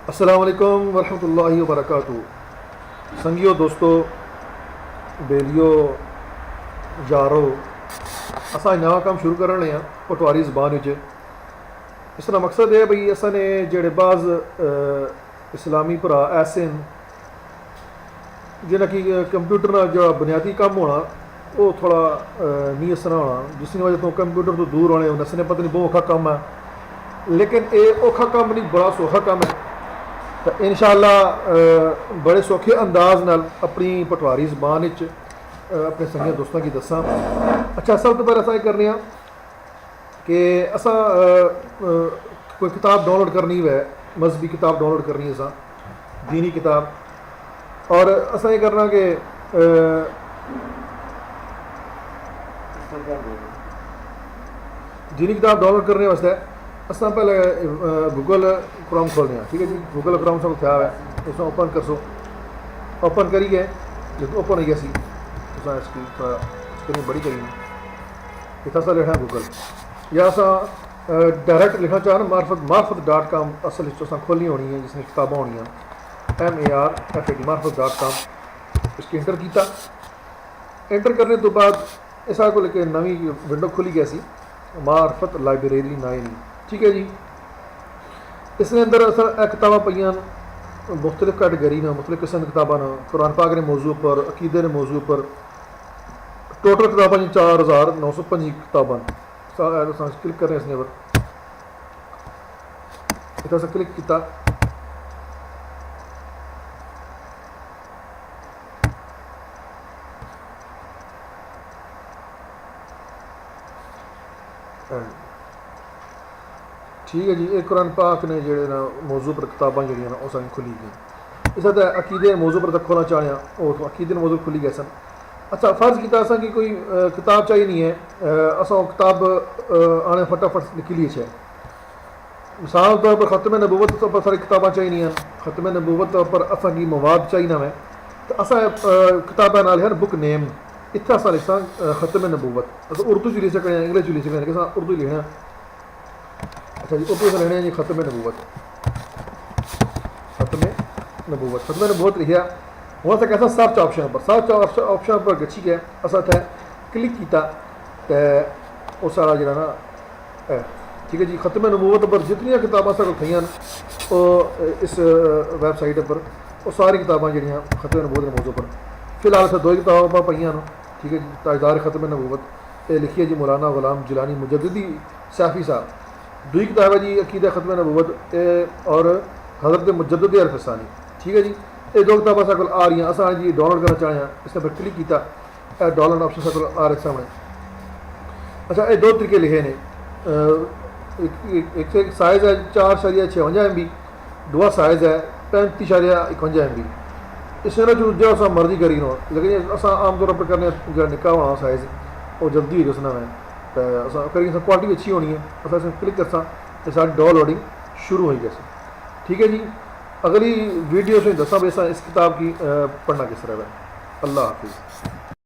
अस्सलाम वालेकुम वरहमतुल्लाहि वबरकातुहू। संगियो दोस्तों बेलियो यारो असा नवा काम शुरू कर रहे हैं पटवारी ज़बान विच। इसका मकसद है भाई असा ने जेड़े बाज़ इस्लामी भरा ऐसे हैं जिन्हें कि कंप्यूटर ना जो बुनियादी काम होना वो थोड़ा नहीं असना होना, जिसकी वजह तो कंप्यूटर तो दूर होने नसने पता नहीं बहुत औखा काम है, लेकिन ये औखा काम नहीं बड़ा सौखा काम है। तो इंशाअल्लाह बड़े सौखे अंदाज नाल अपनी पटवारी ज़बान अपने संगिया दोस्तों की दसा। अच्छा, सब तो पहले असा करने कि असा कोई किताब डाउनलोड करनी है, मजहबी किताब डाउनलोड करनी है, असा दीनी किताब, और असा ये करना कि दीनी किताब डाउनलोड करने वास्ते अस पहले गूगल क्रोम खोलने, ठीक है जी। गूगल क्रोम सब क्या है उसमें ओपन कर सो, ओपन करिए जो ओपन हो गया सी तो इसकी थोड़ा स्क्रीन बड़ी करी इतना सा लिखना गूगल, या असा डायरैक्ट लिखना चाहना मार्फत.com असल खोलनी होनी है, जिसमें किताबें होनी MARFAT मार्फत.com। इसकी इंटर किया, इंटर करने तो बाद इस को लेकर नवी विंडो खुली गई सी मार्फत लाइब्रेरी 9, ठीक है जी। इसके अंदर असल किताबा पईयां मुख्तलिफ कैटेगरी ने, मुख्तलिफ किस्म की किताबा ने, कुरान पाक के मौजू पर, अकीदे के मौजू पर, टोटल किताबा 4905 किताबा क्लिक करें इसने पर इतना से क्लिक किया। ठीक है जी, एक कुरान पाक ने जो ना मौजू पर किताबा जी ना खुली गई। इस अकीदे मौजू पर तक खोलना चाहे वो तो अकीदे मौजू खुली गए सन। अच्छा, फ़र्ज़ किया असा कि कोई किताब चाहिए नहीं है, असा किताब आने फटाफट निकली है। मिसाल तौर पर ख़त्म नबूवत पर सारी किताबा चाहिए नहीं, ख़त्म नबूवत पर असा की मवाद चाहिए ना मैं, तो असा किताबा नाल है बुक नेम, इतना असा लिखा ख़त्म नबूवत। अस उर्दू च लिख सकते हैं, इंग्लिश लिख सकते हैं, कि उर्दू लिखना। अच्छा जी, उर्दू से लेने जी ख़त्म नबूवत, ख़त्म नबूवत लिखा। वहाँ से कैसा सर्च ऑप्शन पर, सर्च ऑप्शन पर गच्छी गया असा थे क्लिक किया तो वो सारा जो ना है, ठीक है जी। ख़त्म नबूवत पर जितनी किताबा साढ़े थी इस वैबसाइट पर वो सारी किताबा जी ख़त्म नबूवत के मौजू पर फिलहाल अस दो किताबा पईयां, ठीक है जी। ताजदार ख़त्म नबूवत ये लिखी है जी मौलाना गुलाम जिलानी मुजद्दिदी सैफी साहब। दूसरी किताब है जी अकीदा ख़त्म नबूवत और हज़रत मुजद्दिद अल-फ़सानी, ठीक है जी। ये दो किताबा साढ़े आ रही असा जी डाउनलोड करना चाहें, इसने पर क्लिक किया, डाउनलोड ऑप्शन साढ़े आ रहे सामने। अच्छा, ये दो तरीके लिखे ने, एक साइज़ है 4.56 MB, दूसरा साइज़ है 35.51 MB। इसने जो दूजा मर्जी करी नो, लेकिन अस आमतौर पर करने जो निका होना साइज़ वो जल्दी हो उसना में तो करी क्वालिटी अच्छी होनी है। अस क्लिक करसा तो सारी डाउनलोडिंग शुरू हो गई, ठीक है जी। अगली वीडियो से दसा इस किताब की पढ़ना किस तरह है। अल्लाह हाफिज़।